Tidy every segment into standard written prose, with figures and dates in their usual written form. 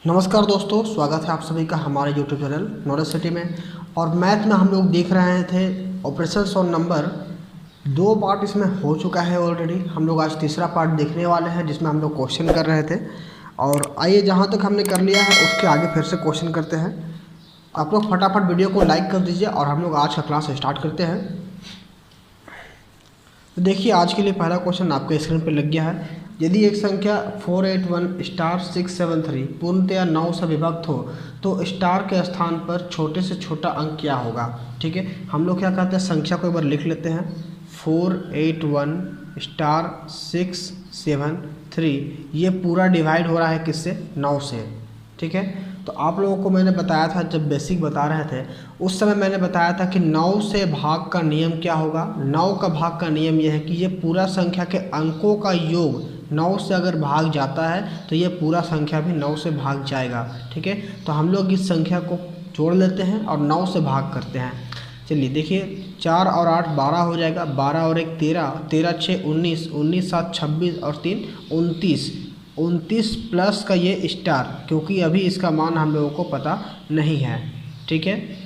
नमस्कार दोस्तों, स्वागत है आप सभी का हमारे यूट्यूब चैनल नॉलेज सिटी में। और मैथ में हम लोग देख रहे थे ऑपरेशंस और नंबर। दो पार्ट इसमें हो चुका है ऑलरेडी। हम लोग आज तीसरा पार्ट देखने वाले हैं जिसमें हम लोग क्वेश्चन कर रहे थे। और आइए, जहाँ तक हमने कर लिया है उसके आगे फिर से क्वेश्चन करते हैं। आप लोग फटाफट वीडियो को लाइक कर दीजिए और हम लोग आज का क्लास स्टार्ट करते हैं। तो देखिए, आज के लिए पहला क्वेश्चन आपके स्क्रीन पर लग गया है। यदि एक संख्या 481*673 पूर्णतया 9 से विभक्त हो तो स्टार के स्थान पर छोटे से छोटा अंक क्या होगा। ठीक है, हम लोग क्या कहते हैं, संख्या को एक बार लिख लेते हैं। 481*673 ये पूरा डिवाइड हो रहा है किससे? 9 से। ठीक है, तो आप लोगों को मैंने बताया था, जब बेसिक बता रहे थे उस समय मैंने बताया था कि 9 से भाग का नियम क्या होगा। 9 का भाग का नियम यह है कि ये पूरा संख्या के अंकों का योग 9 से अगर भाग जाता है तो ये पूरा संख्या भी 9 से भाग जाएगा। ठीक है, तो हम लोग इस संख्या को जोड़ लेते हैं और 9 से भाग करते हैं। चलिए देखिए, 4 और 8 12 हो जाएगा, 12 और 1 13, 13 6 19, 19 7 26 और 3 29, 29 प्लस का ये स्टार, क्योंकि अभी इसका मान हम लोगों को पता नहीं है। ठीक है,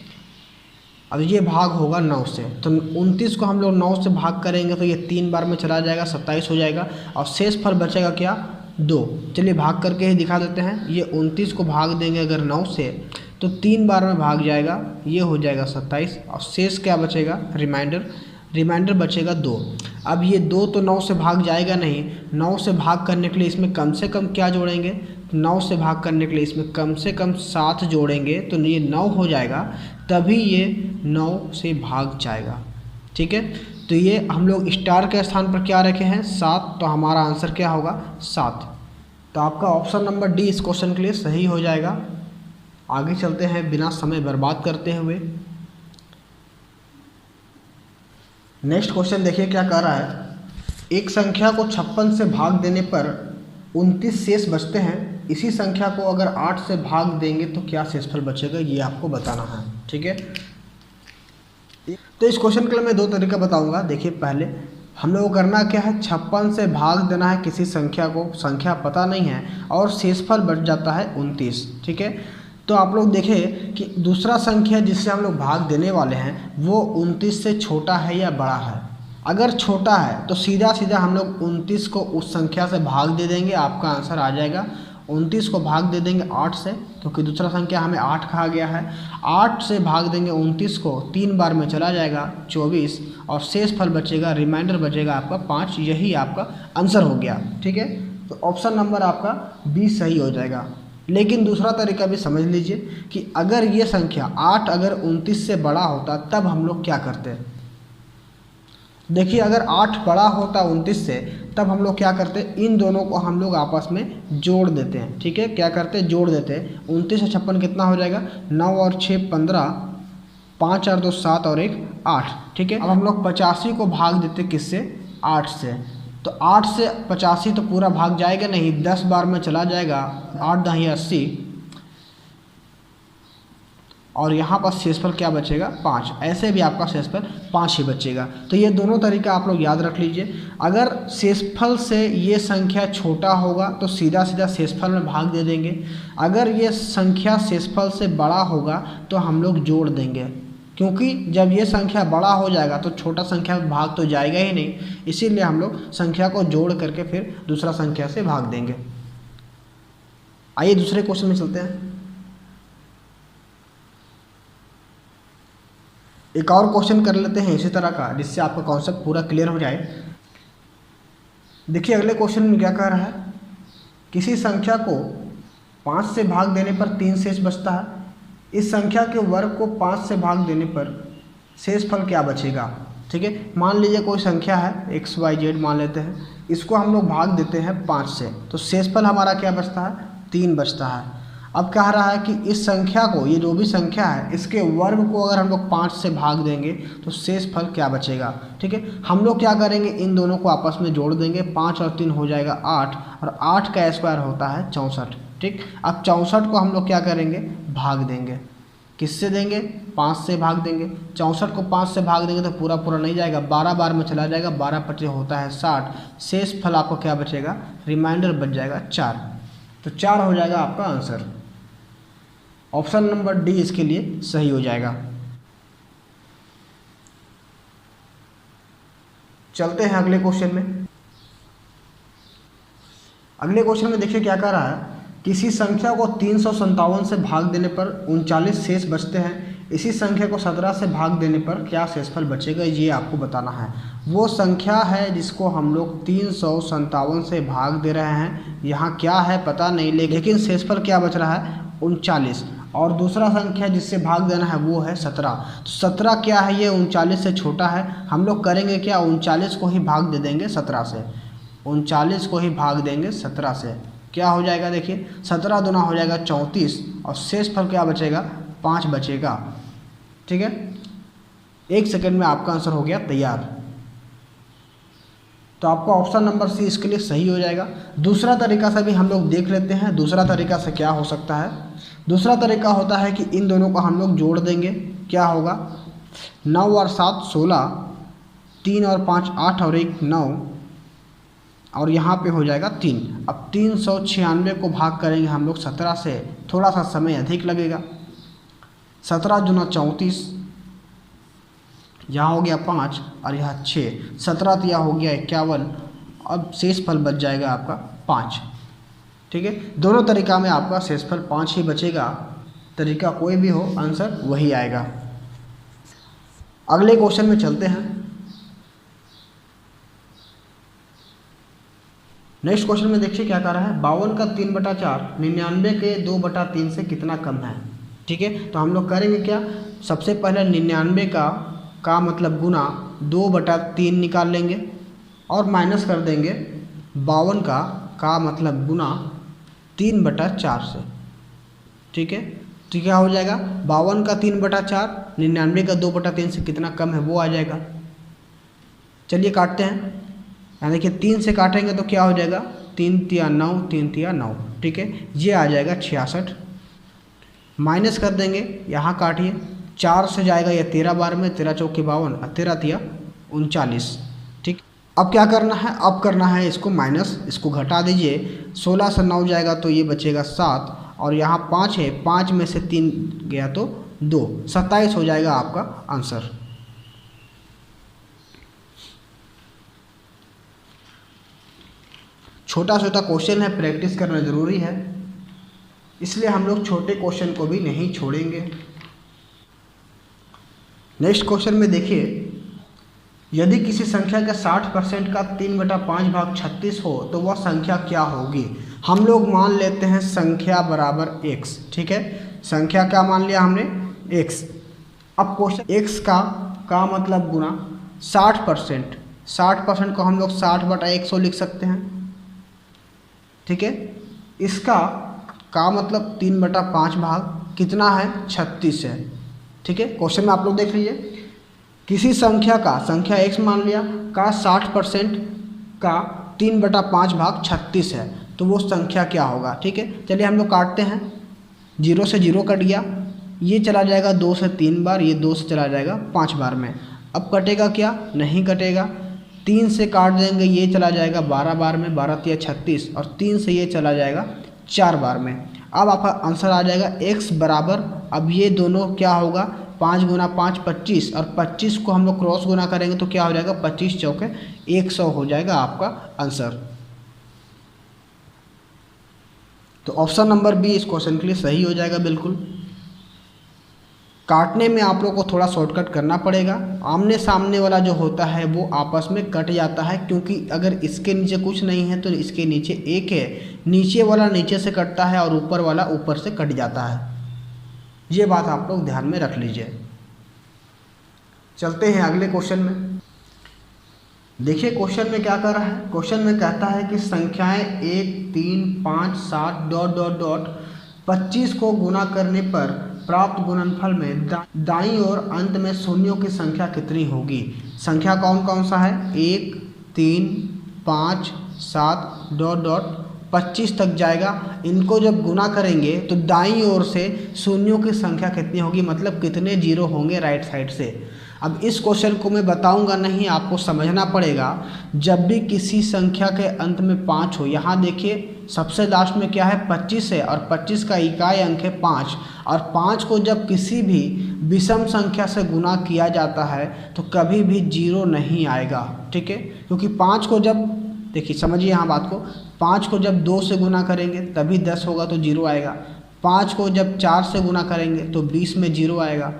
अब ये भाग होगा 9 से, तो 29 को हम लोग 9 से भाग करेंगे तो ये 3 बार में चला जाएगा, 27 हो जाएगा और शेष फल बचेगा क्या? 2। चलिए भाग करके ही दिखा देते हैं। ये 29 को भाग देंगे अगर 9 से तो 3 बार में भाग जाएगा, ये हो जाएगा 27 और शेष क्या बचेगा? रिमाइंडर बचेगा 2। अब ये 2 तो 9 से भाग जाएगा नहीं। 9 से भाग करने के लिए इसमें कम से कम क्या जोड़ेंगे? 9 से भाग करने के लिए इसमें कम से कम 7 जोड़ेंगे तो ये 9 हो जाएगा, तभी ये 9 से भाग जाएगा। ठीक है, तो ये हम लोग स्टार के स्थान पर क्या रखे हैं? 7, तो हमारा आंसर क्या होगा? 7। तो आपका ऑप्शन नंबर डी इस क्वेश्चन के लिए सही हो जाएगा। आगे चलते हैं बिना समय बर्बाद करते हुए। नेक्स्ट क्वेश्चन देखिए क्या कह रहा है। एक संख्या को 56 से भाग देने पर 29 शेष बचते हैं। इसी संख्या को अगर 8 से भाग देंगे तो क्या शेषफल बचेगा, ये आपको बताना है। ठीक है, तो इस क्वेश्चन के लिए मैं 2 तरीका बताऊंगा। देखिए, पहले हम लोग को करना क्या है, 56 से भाग देना है किसी संख्या को, संख्या पता नहीं है और शेषफल बच जाता है 29। ठीक है, तो आप लोग देखें कि दूसरा संख्या जिससे हम लोग भाग देने वाले हैं वो 29 से छोटा है या बड़ा है। अगर छोटा है तो सीधा सीधा हम लोग 29 को उस संख्या से भाग दे देंगे, आपका आंसर आ जाएगा। 29 को भाग दे देंगे 8 से, क्योंकि दूसरा संख्या हमें 8 कहा गया है। 8 से भाग देंगे 29 को, 3 बार में चला जाएगा 24 और शेष फल बचेगा, रिमाइंडर बचेगा आपका 5। यही आपका आंसर हो गया। ठीक है, तो ऑप्शन नंबर आपका बी सही हो जाएगा। लेकिन दूसरा तरीका भी समझ लीजिए कि अगर ये संख्या 8 अगर 29 से बड़ा होता तब हम लोग क्या करते हैं। देखिए, अगर 8 बड़ा होता 29 से तब हम लोग क्या करते, इन दोनों को हम लोग आपस में जोड़ देते हैं। ठीक है, क्या करते हैं, जोड़ देते हैं। 29 और 56 कितना हो जाएगा? 9 और 6 15, 5 और 2 7 और 1 8। ठीक है, अब हम लोग 85 को भाग देते किससे? 8 से। तो 8 से 85 तो पूरा भाग जाएगा नहीं, 10 बार में चला जाएगा, 8 10 80 और यहाँ पर शेषफल क्या बचेगा? 5। ऐसे भी आपका शेषफल 5 ही बचेगा। तो ये दोनों तरीका आप लोग याद रख लीजिए। अगर शेषफल से ये संख्या छोटा होगा तो सीधा सीधा शेषफल में भाग दे देंगे। अगर ये संख्या शेषफल से बड़ा होगा तो हम लोग जोड़ देंगे, क्योंकि जब ये संख्या बड़ा हो जाएगा तो छोटा संख्या में भाग तो जाएगा ही नहीं, इसीलिए हम लोग संख्या को जोड़ करके फिर दूसरा संख्या से भाग देंगे। आइए दूसरे क्वेश्चन में चलते हैं। एक और क्वेश्चन कर लेते हैं इसी तरह का, जिससे आपका कॉन्सेप्ट पूरा क्लियर हो जाए। देखिए, अगले क्वेश्चन में क्या कह रहा है, किसी संख्या को 5 से भाग देने पर 3 शेष बचता है। इस संख्या के वर्ग को 5 से भाग देने पर शेषफल क्या बचेगा। ठीक है, मान लीजिए कोई संख्या है XYZ मान लेते हैं, इसको हम लोग भाग देते हैं 5 से, तो शेषफल हमारा क्या बचता है? 3 बचता है। अब कह रहा है कि इस संख्या को, ये जो भी संख्या है, इसके वर्ग को अगर हम लोग 5 से भाग देंगे तो शेषफल क्या बचेगा। ठीक है, हम लोग क्या करेंगे, इन दोनों को आपस में जोड़ देंगे। 5 और 3 हो जाएगा 8 और 8 का स्क्वायर होता है 64। ठीक, अब 64 को हम लोग क्या करेंगे, भाग देंगे। किससे देंगे? 5 से भाग देंगे। 64 को 5 से भाग देंगे तो पूरा पूरा नहीं जाएगा, 12 बार में चला जाएगा, 12 पचे होता है 60। शेष फल आपको क्या बचेगा? रिमाइंडर बच जाएगा 4। तो 4 हो जाएगा आपका आंसर। ऑप्शन नंबर डी इसके लिए सही हो जाएगा। चलते हैं अगले क्वेश्चन में। अगले क्वेश्चन में देखिए क्या कह रहा है, किसी संख्या को 357 से भाग देने पर 39 शेष बचते हैं, इसी संख्या को 17 से भाग देने पर क्या शेषफल बचेगा, ये आपको बताना है। वो संख्या है जिसको हम लोग 357 से भाग दे रहे हैं, यहाँ क्या है पता नहीं, लेकिन शेषफल क्या बच रहा है 39, और दूसरा संख्या जिससे भाग देना है वो है 17। तो 17 क्या है, ये 39 से छोटा है। हम लोग करेंगे क्या, 39 को ही भाग दे देंगे 17 से, 39 को ही भाग देंगे 17 से। क्या हो जाएगा देखिए, 17 दूना हो जाएगा 34 और शेषफल क्या बचेगा 5 बचेगा। ठीक है, 1 सेकंड में आपका आंसर हो गया तैयार। तो आपका ऑप्शन नंबर सी इसके लिए सही हो जाएगा। दूसरा तरीका से भी हम लोग देख लेते हैं, दूसरा तरीका से क्या हो सकता है। दूसरा तरीका होता है कि इन दोनों को हम लोग जोड़ देंगे, क्या होगा 9 और 7 16, 3 और 5 8 और 1 9, और यहाँ पे हो जाएगा 3। अब 396 को भाग करेंगे हम लोग 17 से, थोड़ा सा समय अधिक लगेगा। 17 दूना 34, यहाँ हो गया 5 और यहाँ 6, 17 तिया हो गया 51, अब शेषफल बच जाएगा आपका 5। ठीक है, दोनों तरीका में आपका शेषफल 5 ही बचेगा, तरीका कोई भी हो आंसर वही आएगा। अगले क्वेश्चन में चलते हैं। नेक्स्ट क्वेश्चन में देखिए क्या कह रहा है, 52 का 3/4 99 के 2/3 से कितना कम है। ठीक है, तो हम लोग करेंगे क्या, सबसे पहले 99 का मतलब गुना 2/3 निकाल लेंगे और माइनस कर देंगे 52 का मतलब गुना 3/4 से। ठीक है, तो क्या हो जाएगा 52 का 3/4 99 का 2/3 से कितना कम है वो आ जाएगा। चलिए काटते हैं, यानी देखिए 3 से काटेंगे तो क्या हो जाएगा 3 तिया 9, 3 तिया 9। ठीक है, ये आ जाएगा 66। माइनस कर देंगे, यहाँ काटिए, 4 से जाएगा ये 13 बार में, 13 चौके 52 और 13 तिया 39। ठीक, अब क्या करना है, अब करना है इसको माइनस, इसको घटा दीजिए, 16 से 9 जाएगा तो ये बचेगा 7, और यहाँ 5 है, 5 में से 3 गया तो 2, 27 हो जाएगा आपका आंसर। छोटा छोटा क्वेश्चन है, प्रैक्टिस करना ज़रूरी है, इसलिए हम लोग छोटे क्वेश्चन को भी नहीं छोड़ेंगे। नेक्स्ट क्वेश्चन में देखिए, यदि किसी संख्या का 60% का 3/5 भाग 36 हो तो वह संख्या क्या होगी। हम लोग मान लेते हैं संख्या बराबर x। ठीक है, संख्या क्या मान लिया हमने x। अब क्वेश्चन x का मतलब गुना 60%, 60% को हम लोग 60/100 लिख सकते हैं। ठीक है, इसका का मतलब 3/5 भाग कितना है 36 है। ठीक है, क्वेश्चन में आप लोग देख लीजिए, किसी संख्या का, संख्या x मान लिया, का 60% का 3/5 भाग 36 है, तो वो संख्या क्या होगा। ठीक है, चलिए हम लोग काटते हैं, 0 से 0 कट गया, ये चला जाएगा 2 से 3 बार, ये 2 से चला जाएगा 5 बार में। अब कटेगा क्या, नहीं कटेगा, 3 से काट देंगे, ये चला जाएगा 12 बार में, 12 तिया 36, और 3 से ये चला जाएगा 4 बार में। अब आपका आंसर आ जाएगा x बराबर, अब ये दोनों क्या होगा 5 गुना 5 25, और 25 को हम लोग क्रॉस गुना करेंगे तो क्या हो जाएगा 25 चौके 100 हो जाएगा आपका आंसर। तो ऑप्शन नंबर बी इस क्वेश्चन के लिए सही हो जाएगा बिल्कुल। काटने में आप लोग को थोड़ा शॉर्टकट करना पड़ेगा, आमने सामने वाला जो होता है वो आपस में कट जाता है, क्योंकि अगर इसके नीचे कुछ नहीं है तो इसके नीचे 1 है, नीचे वाला नीचे से कटता है और ऊपर वाला ऊपर से कट जाता है। ये बात आप लोग ध्यान में रख लीजिए। चलते हैं अगले क्वेश्चन में। देखिए क्वेश्चन में क्या कर रहा है, क्वेश्चन में कहता है कि संख्याएं 1 3 5 7 डॉट डॉट डॉट 25 को गुना करने पर प्राप्त गुणनफल में दाईं ओर अंत में शून्यों की संख्या कितनी होगी। संख्या कौन कौन सा है, 1 3 5 7 डॉट डॉट 25 तक जाएगा। इनको जब गुना करेंगे तो दाईं ओर से शून्यों की संख्या कितनी होगी, मतलब कितने जीरो होंगे राइट साइड से। अब इस क्वेश्चन को मैं बताऊंगा नहीं, आपको समझना पड़ेगा। जब भी किसी संख्या के अंत में 5 हो, यहाँ देखिए सबसे लास्ट में क्या है 25 है और 25 का इकाई अंक है 5, और 5 को जब किसी भी विषम संख्या से गुना किया जाता है तो कभी भी 0 नहीं आएगा, ठीक है। क्योंकि 5 को जब, देखिए समझिए यहाँ बात को, 5 को जब 2 से गुना करेंगे तभी 10 होगा तो 0 आएगा। 5 को जब 4 से गुना करेंगे तो 20 में 0 आएगा।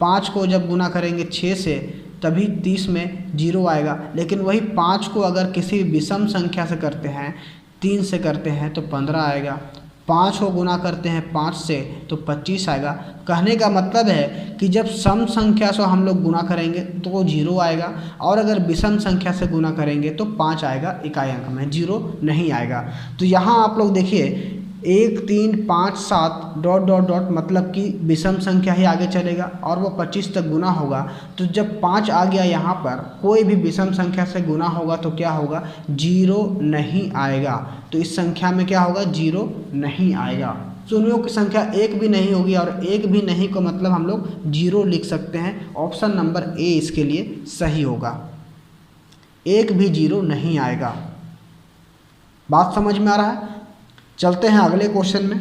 5 को जब गुना करेंगे 6 से तभी 30 में 0 आएगा। लेकिन वही 5 को अगर किसी विषम संख्या से करते हैं, 3 से करते हैं तो 15 आएगा। 5 को गुना करते हैं 5 से तो 25 आएगा। कहने का मतलब है कि जब सम संख्या से हम लोग गुना करेंगे तो वो 0 आएगा, और अगर विषम संख्या से गुना करेंगे तो 5 आएगा इकाई अंक में, 0 नहीं आएगा। तो यहाँ आप लोग देखिए 1 3 5 7 डॉट डॉट डॉट, मतलब कि विषम संख्या ही आगे चलेगा और वो 25 तक गुना होगा। तो जब 5 आ गया यहाँ पर, कोई भी विषम संख्या से गुना होगा तो क्या होगा, 0 नहीं आएगा। तो इस संख्या में क्या होगा, 0 नहीं आएगा। शून्यों की संख्या 1 भी नहीं होगी, और 1 भी नहीं को मतलब हम लोग 0 लिख सकते हैं। ऑप्शन नंबर ए इसके लिए सही होगा, 1 भी 0 नहीं आएगा। बात समझ में आ रहा है। चलते हैं अगले क्वेश्चन में।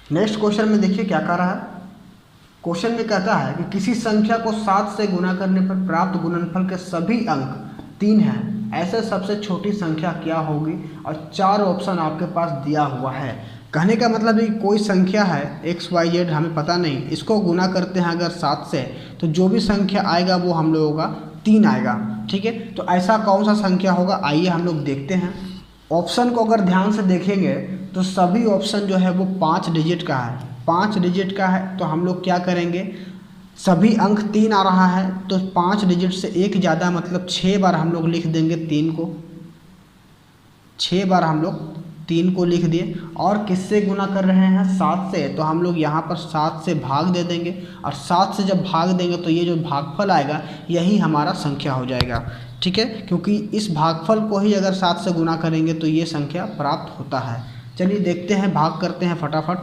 नेक्स्ट क्वेश्चन में देखिए क्या कह रहा है। क्वेश्चन में कहता है कि किसी संख्या को 7 से गुना करने पर प्राप्त गुणनफल के सभी अंक 3 हैं, ऐसे सबसे छोटी संख्या क्या होगी, और 4 ऑप्शन आपके पास दिया हुआ है। कहने का मतलब है कि कोई संख्या है XYZ, हमें पता नहीं, इसको गुना करते हैं अगर 7 से तो जो भी संख्या आएगा वो हम लोगों का 3 आएगा, ठीक है। तो ऐसा कौन सा संख्या होगा, आइए हम लोग देखते हैं। ऑप्शन को अगर ध्यान से देखेंगे तो सभी ऑप्शन जो है वो 5 डिजिट का है। 5 डिजिट का है तो हम लोग क्या करेंगे, सभी अंक 3 आ रहा है तो 5 डिजिट से एक ज़्यादा मतलब 6 बार हम लोग लिख देंगे 3 को, 6 बार हम लोग 3 को लिख दिए। और किससे गुना कर रहे हैं, 7 से, तो हम लोग यहाँ पर 7 से भाग दे देंगे, और 7 से जब भाग देंगे तो ये जो भागफल आएगा यही हमारा संख्या हो जाएगा, ठीक है। क्योंकि इस भागफल को ही अगर 7 से गुना करेंगे तो ये संख्या प्राप्त होता है। चलिए देखते हैं, भाग करते हैं फटाफट।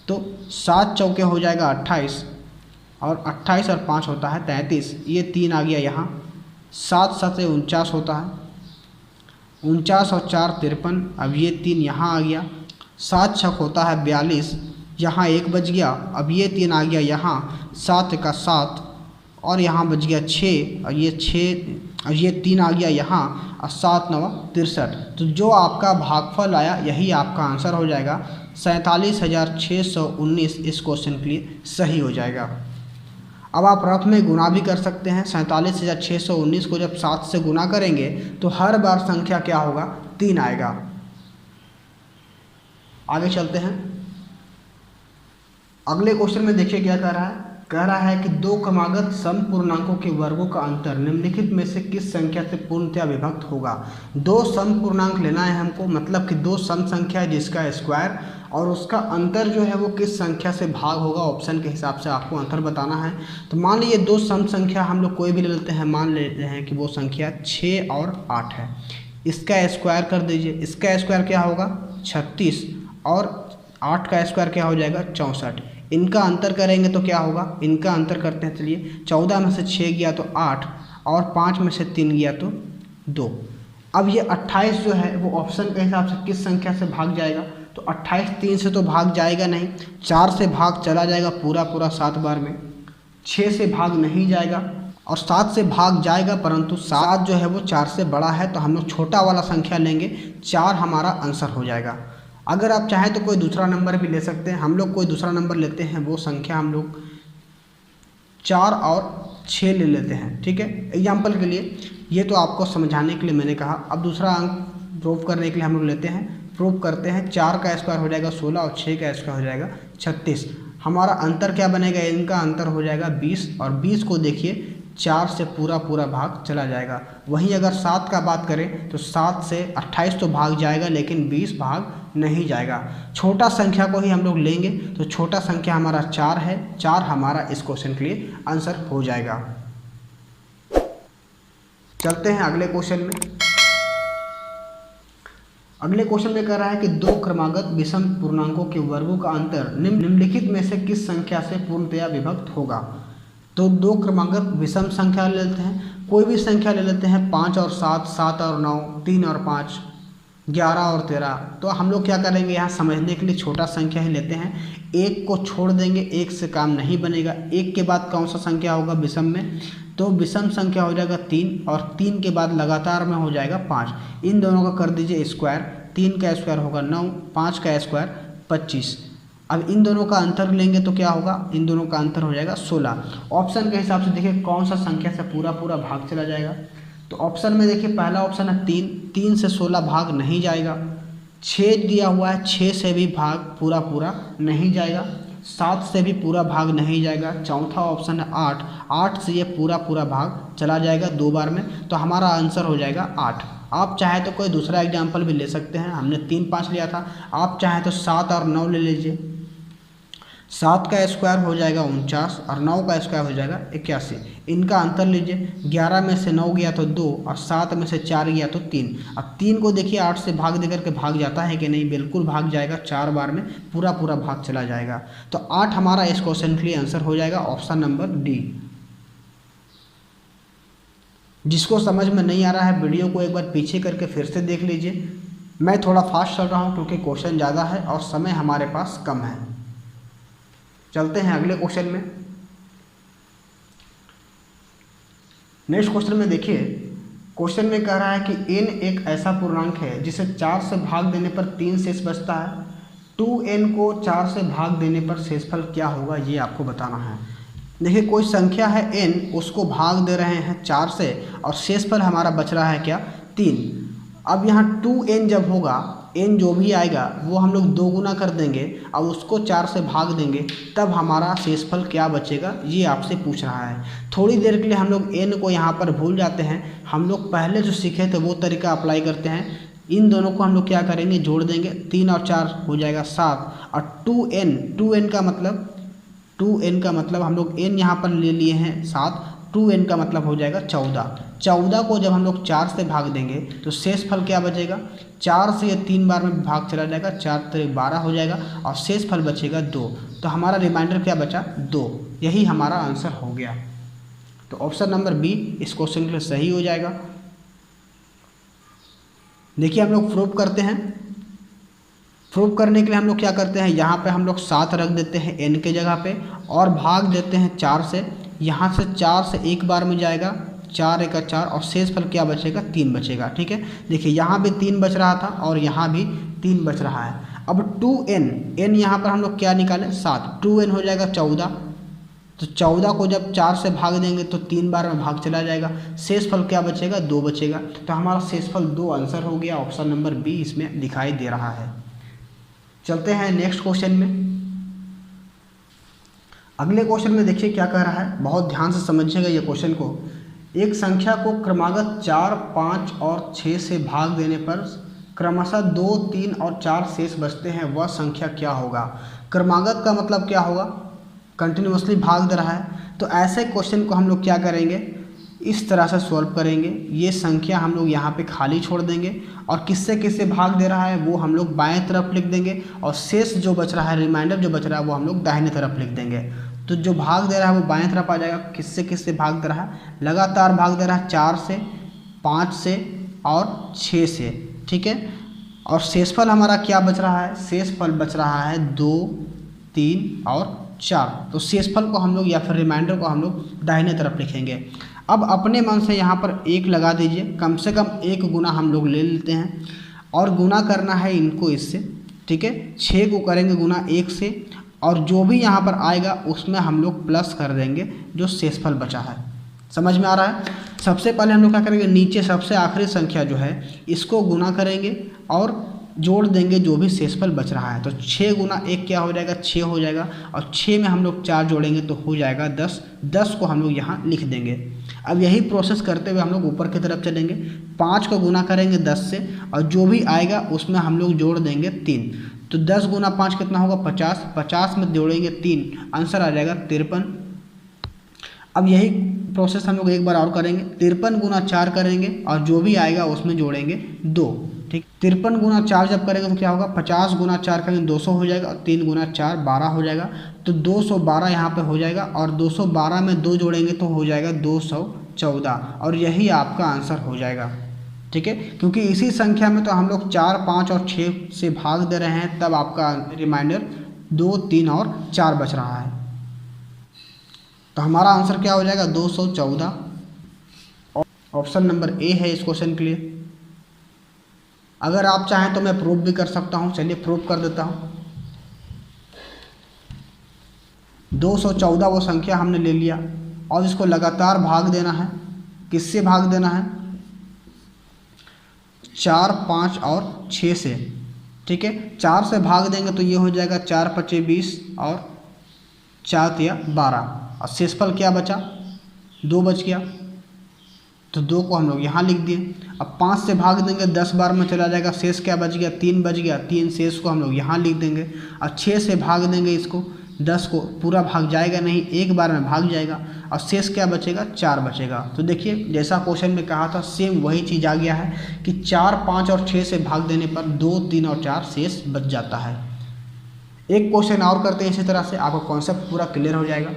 तो 7 चौके हो जाएगा 28, और 28 और 5 होता है 33, ये 3 आ गया यहाँ। 7 7 49 होता है, 49 और 4 53, अब ये 3 यहाँ आ गया। 7 6 होता है 42, यहाँ 1 बच गया, अब ये 3 आ गया यहाँ। 7 का 7 और यहाँ बच गया 6, और ये 6 और ये 3 आ गया यहाँ, और 7 9 63। तो जो आपका भागफल आया यही आपका आंसर हो जाएगा। 47,619 इस क्वेश्चन के लिए सही हो जाएगा। अब आप रफ में गुना भी कर सकते हैं। 47,619 को जब 7 से गुना करेंगे तो हर बार संख्या क्या होगा, 3 आएगा। आगे चलते हैं। अगले क्वेश्चन में देखिए क्या कह रहा है कि 2 क्रमागत सम पूर्णांकों के वर्गों का अंतर निम्नलिखित में से किस संख्या से पूर्णतया विभक्त होगा। 2 सम पूर्णांक लेना है हमको, मतलब कि 2 सम संख्या है जिसका स्क्वायर, और उसका अंतर जो है वो किस संख्या से भाग होगा, ऑप्शन के हिसाब से आपको अंतर बताना है। तो मान लीजिए 2 सम संख्या हम लोग कोई भी ले लेते हैं, मान लेते हैं कि वो संख्या 6 और 8 है। इसका स्क्वायर कर दीजिए, इसका स्क्वायर क्या होगा 36, और 8 का स्क्वायर क्या हो जाएगा 64। इनका अंतर करेंगे तो क्या होगा, इनका अंतर करते हैं। चलिए 14 में से 6 गया तो 8, और 5 में से 3 गया तो 2। अब ये 28 जो है वो ऑप्शन के हिसाब से किस संख्या से भाग जाएगा, तो 28 3 से तो भाग जाएगा नहीं, 4 से भाग चला जाएगा पूरा 7 बार में, 6 से भाग नहीं जाएगा, और 7 से भाग जाएगा, परंतु 7 जो है वो 4 से बड़ा है तो हम लोग छोटा वाला संख्या लेंगे, 4 हमारा आंसर हो जाएगा। अगर आप चाहें तो कोई दूसरा नंबर भी ले सकते हैं, हम लोग कोई दूसरा नंबर लेते हैं, वो संख्या हम लोग 4 और 6 ले लेते हैं, ठीक है, एग्जाम्पल के लिए। ये तो आपको समझाने के लिए मैंने कहा। अब दूसरा अंक प्रूव करने के लिए हम लोग लेते हैं, प्रूव करते हैं। 4 का स्क्वायर हो जाएगा 16, और 6 का स्क्वायर हो जाएगा 36। हमारा अंतर क्या बनेगा, इनका अंतर हो जाएगा 20, और 20 को देखिए 4 से पूरा भाग चला जाएगा। वहीं अगर 7 का बात करें तो 7 से 28 तो भाग जाएगा, लेकिन 20 भाग नहीं जाएगा। छोटा संख्या को ही हम लोग लेंगे, तो छोटा संख्या हमारा 4 है, 4 हमारा इस क्वेश्चन के लिए आंसर हो जाएगा। चलते हैं अगले क्वेश्चन में। अगले क्वेश्चन में कह रहा है कि 2 क्रमागत विषम पूर्णांकों के वर्गों का अंतर निम्नलिखित में से किस संख्या से पूर्णतया विभक्त होगा। तो दो क्रमागत विषम संख्या ले लेते हैं, कोई भी संख्या ले लेते हैं, 5 और 7, 7 और 9, 3 और 5, 11 और 13। तो हम लोग क्या करेंगे, यहाँ समझने के लिए छोटा संख्या ही लेते हैं, एक को छोड़ देंगे, एक से काम नहीं बनेगा। एक के बाद कौन सा संख्या होगा विषम में, तो विषम संख्या हो जाएगा 3, और 3 के बाद लगातार में हो जाएगा 5। इन दोनों का कर दीजिए स्क्वायर, 3 का स्क्वायर होगा 9, 5 का स्क्वायर 25। अब इन दोनों का अंतर लेंगे तो क्या होगा, इन दोनों का अंतर हो जाएगा 16। ऑप्शन के हिसाब से देखिए कौन सा संख्या से पूरा पूरा भाग चला जाएगा। तो ऑप्शन में देखिए पहला ऑप्शन है 3, 3 से 16 भाग नहीं जाएगा। 6 दिया हुआ है, 6 से भी भाग पूरा पूरा नहीं जाएगा। 7 से भी पूरा भाग नहीं जाएगा। चौथा ऑप्शन है 8, 8 से ये पूरा पूरा भाग चला जाएगा 2 बार में, तो हमारा आंसर हो जाएगा 8। आप चाहे तो कोई दूसरा एग्जाम्पल भी ले सकते हैं, हमने 3, 5 लिया था, आप चाहे तो 7 और 9 ले लीजिए। 7 का स्क्वायर हो जाएगा 49 और 9 का स्क्वायर हो जाएगा 81। इनका अंतर लीजिए, 11 में से 9 गया तो 2 और 7 में से 4 गया तो 3। अब 3 को देखिए 8 से भाग देकर के भाग जाता है कि नहीं, बिल्कुल भाग जाएगा, 4 बार में पूरा पूरा भाग चला जाएगा। तो 8 हमारा इस क्वेश्चन के लिए आंसर हो जाएगा, ऑप्शन नंबर डी। जिसको समझ में नहीं आ रहा है वीडियो को एक बार पीछे करके फिर से देख लीजिए। मैं थोड़ा फास्ट चल रहा हूँ क्योंकि क्वेश्चन ज़्यादा है और समय हमारे पास कम है। चलते हैं अगले क्वेश्चन में। नेक्स्ट क्वेश्चन में देखिए, क्वेश्चन में कह रहा है कि n एक ऐसा पूर्णांक है जिसे 4 से भाग देने पर 3 शेष बचता है। 2n को 4 से भाग देने पर शेषफल क्या होगा, ये आपको बताना है। देखिए कोई संख्या है n, उसको भाग दे रहे हैं 4 से और शेषफल हमारा बच रहा है क्या, 3। अब यहाँ 2n जब होगा, n जो भी आएगा वो हम लोग 2 गुना कर देंगे और उसको 4 से भाग देंगे, तब हमारा शेषफल क्या बचेगा, ये आपसे पूछ रहा है। थोड़ी देर के लिए हम लोग n को यहाँ पर भूल जाते हैं, हम लोग पहले जो सीखे थे वो तरीका अप्लाई करते हैं। इन दोनों को हम लोग क्या करेंगे, जोड़ देंगे, 3 और 4 हो जाएगा 7 और 2n का मतलब हम लोग n यहाँ पर ले लिए हैं 7, 2n का मतलब हो जाएगा 14। 14 को जब हम लोग 4 से भाग देंगे तो शेषफल क्या बचेगा, 4 से ये 3 बार में भाग चला जाएगा, 4 3 12 हो जाएगा और शेषफल बचेगा 2। तो हमारा रिमाइंडर क्या बचा, 2। यही हमारा आंसर हो गया। तो ऑप्शन नंबर बी इस क्वेश्चन के लिए सही हो जाएगा। देखिए हम लोग प्रूफ करते हैं। प्रूफ करने के लिए हम लोग क्या करते हैं, यहाँ पे हम लोग 7 रख देते हैं n के जगह पे और भाग देते हैं 4 से। यहाँ से 4 से एक बार में जाएगा, 4 1 4 और शेषफल क्या बचेगा, 3 बचेगा। ठीक है, देखिए यहाँ भी 3 बच रहा था और यहाँ भी 3 बच रहा है। अब 2n यहाँ पर हम लोग क्या निकालें, 7, 2n हो जाएगा 14। तो 14 को जब 4 से भाग देंगे तो 3 बार में भाग चला जाएगा, शेषफल क्या बचेगा, 2 बचेगा। तो हमारा शेषफल 2 आंसर हो गया, ऑप्शन नंबर बी इसमें दिखाई दे रहा है। चलते हैं नेक्स्ट क्वेश्चन में। अगले क्वेश्चन में देखिए क्या कह रहा है, बहुत ध्यान से समझिएगा ये क्वेश्चन को। एक संख्या को क्रमागत 4, 5 और 6 से भाग देने पर क्रमशः 2, 3 और 4 शेष बचते हैं, वह संख्या क्या होगा। क्रमागत का मतलब क्या होगा, कंटिन्यूसली भाग दे रहा है। तो ऐसे क्वेश्चन को हम लोग क्या करेंगे, इस तरह से सॉल्व करेंगे। ये संख्या हम लोग यहाँ पे खाली छोड़ देंगे और किससे किससे भाग दे रहा है वो हम लोग बाएं तरफ लिख देंगे और शेष जो बच रहा है, रिमाइंडर जो बच रहा है वो हम लोग दाहिने तरफ लिख देंगे। तो जो भाग दे रहा है वो बाएं तरफ आ जाएगा। किससे किससे भाग दे रहा है, लगातार भाग दे रहा है 4 से, 5 से और 6 से। ठीक है, और शेषफल हमारा क्या बच रहा है, शेषफल बच रहा है 2, 3 और 4। तो शेषफल को हम लोग या फिर रिमाइंडर को हम लोग दाहिने तरफ लिखेंगे। अब अपने मन से यहाँ पर 1 लगा दीजिए, कम से कम 1 गुना हम लोग ले लेते हैं और गुना करना है इनको इससे। ठीक है, 6 को करेंगे गुना 1 से और जो भी यहाँ पर आएगा उसमें हम लोग प्लस कर देंगे जो शेषफल बचा है। समझ में आ रहा है। सबसे पहले हम लोग क्या करेंगे, नीचे सबसे आखिरी संख्या जो है इसको गुना करेंगे और जोड़ देंगे जो भी शेषफल बच रहा है। तो 6 गुना 1 क्या हो जाएगा, 6 हो जाएगा और 6 में हम लोग 4 जोड़ेंगे तो हो जाएगा 10। 10 को हम लोग यहाँ लिख देंगे। अब यही प्रोसेस करते हुए हम लोग ऊपर की तरफ चलेंगे। 5 को गुना करेंगे 10 से और जो भी आएगा उसमें हम लोग जोड़ देंगे 3। तो 10 गुना 5 कितना होगा, 50। 50 में जोड़ेंगे 3, आंसर आ जाएगा 53। अब यही प्रोसेस हम लोग एक बार और करेंगे। 53 गुना 4 करेंगे और जो भी आएगा उसमें जोड़ेंगे 2। ठीक, 53 गुना 4 जब करेंगे तो क्या होगा, 50 गुना 4 करेंगे 200 हो जाएगा, और 3 गुना 4 12 हो जाएगा, तो 212 यहाँ पे हो जाएगा, और 212 में 2 जोड़ेंगे तो हो जाएगा 214, और यही आपका आंसर हो जाएगा। ठीक है, क्योंकि इसी संख्या में तो हम लोग 4, 5 और 6 से भाग दे रहे हैं, तब आपका रिमाइंडर 2, 3 और 4 बच रहा है। तो हमारा आंसर क्या हो जाएगा, 214। ऑप्शन नंबर ए है इस क्वेश्चन के लिए। अगर आप चाहें तो मैं प्रूफ भी कर सकता हूं, चलिए प्रूफ कर देता हूं। 214 वो संख्या हमने ले लिया, और इसको लगातार भाग देना है। किससे भाग देना है, 4, 5 और 6 से। ठीक है, 4 से भाग देंगे तो ये हो जाएगा 4 × 5 = 20 और 4 × 3 = 12, और शेषफल क्या बचा, 2 बच गया, तो 2 को हम लोग यहाँ लिख दिए। अब 5 से भाग देंगे 10 बार में चला जाएगा, शेष क्या बच गया, 3 बच गया, 3 शेष को हम लोग यहाँ लिख देंगे। अब 6 से भाग देंगे इसको, 10 को पूरा भाग जाएगा नहीं, एक बार में भाग जाएगा, और शेष क्या बचेगा, 4 बचेगा। तो देखिए जैसा क्वेश्चन में कहा था सेम वही चीज़ आ गया है कि 4, 5 और 6 से भाग देने पर 2, 3 और 4 शेष बच जाता है। एक क्वेश्चन और करते हैं इसी तरह से, आपका कॉन्सेप्ट पूरा क्लियर हो जाएगा।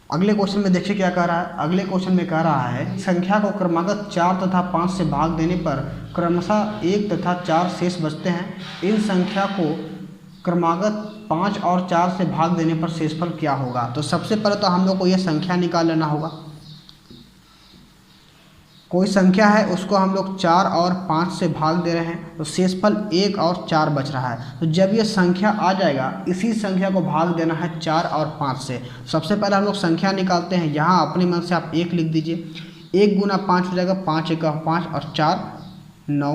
अगले क्वेश्चन में देखिए क्या कह रहा है। अगले क्वेश्चन में कह रहा है संख्या को क्रमागत 4 तथा 5 से भाग देने पर क्रमशः 1 तथा 4 शेष बचते हैं। इन संख्या को क्रमागत 5 और 4 से भाग देने पर शेषफल क्या होगा। तो सबसे पहले तो हम लोग को यह संख्या निकाल लेना होगा। कोई संख्या है उसको हम लोग 4 और 5 से भाग दे रहे हैं, तो शेषफल 1 और 4 बच रहा है। तो जब ये संख्या आ जाएगा, इसी संख्या को भाग देना है 4 और 5 से। सबसे पहले हम लोग संख्या निकालते हैं। यहाँ अपने मन से आप 1 लिख दीजिए। 1 गुना 5 हो जाएगा, 5 × 5 और 4 9।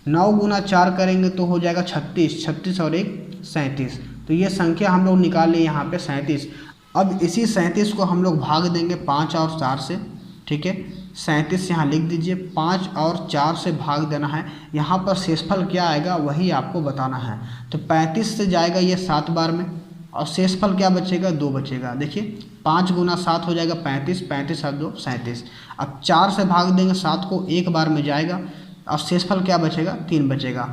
9 गुना 4 करेंगे तो हो जाएगा 36, 36 और 1 37। तो ये संख्या हम लोग निकाल लें यहाँ पे 37। अब इसी 37 को हम लोग भाग देंगे 5 और 4 से। ठीक है, 37 यहाँ लिख दीजिए। 5 और 4 से भाग देना है। यहाँ पर शेषफल क्या आएगा वही आपको बताना है। तो 35 से जाएगा ये 7 बार में, और शेषफल क्या बचेगा, 2 बचेगा। देखिए 5 गुना 7 हो जाएगा 35, 35 और 2 37। अब 4 से भाग देंगे 7 को, एक बार में जाएगा, और शेषफल क्या बचेगा, 3 बचेगा।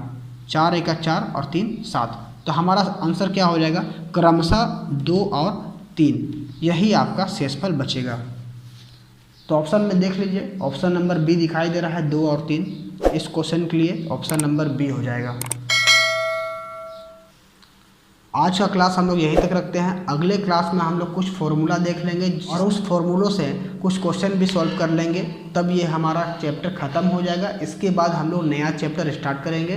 4 × 1 = 4 और 3 = 7। तो हमारा आंसर क्या हो जाएगा, क्रमशः 2 और 3, यही आपका शेषफल बचेगा। तो ऑप्शन में देख लीजिए, ऑप्शन नंबर बी दिखाई दे रहा है, 2 और 3। इस क्वेश्चन के लिए ऑप्शन नंबर बी हो जाएगा। आज का क्लास हम लोग यहीं तक रखते हैं। अगले क्लास में हम लोग कुछ फॉर्मूला देख लेंगे और उस फॉर्मूलों से कुछ क्वेश्चन भी सॉल्व कर लेंगे, तब ये हमारा चैप्टर ख़त्म हो जाएगा। इसके बाद हम लोग नया चैप्टर स्टार्ट करेंगे।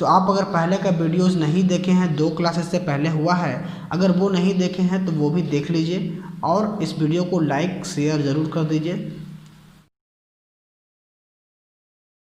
तो आप अगर पहले का वीडियोस नहीं देखे हैं, 2 क्लासेस से पहले हुआ है, अगर वो नहीं देखे हैं तो वो भी देख लीजिए, और इस वीडियो को लाइक शेयर ज़रूर कर दीजिए।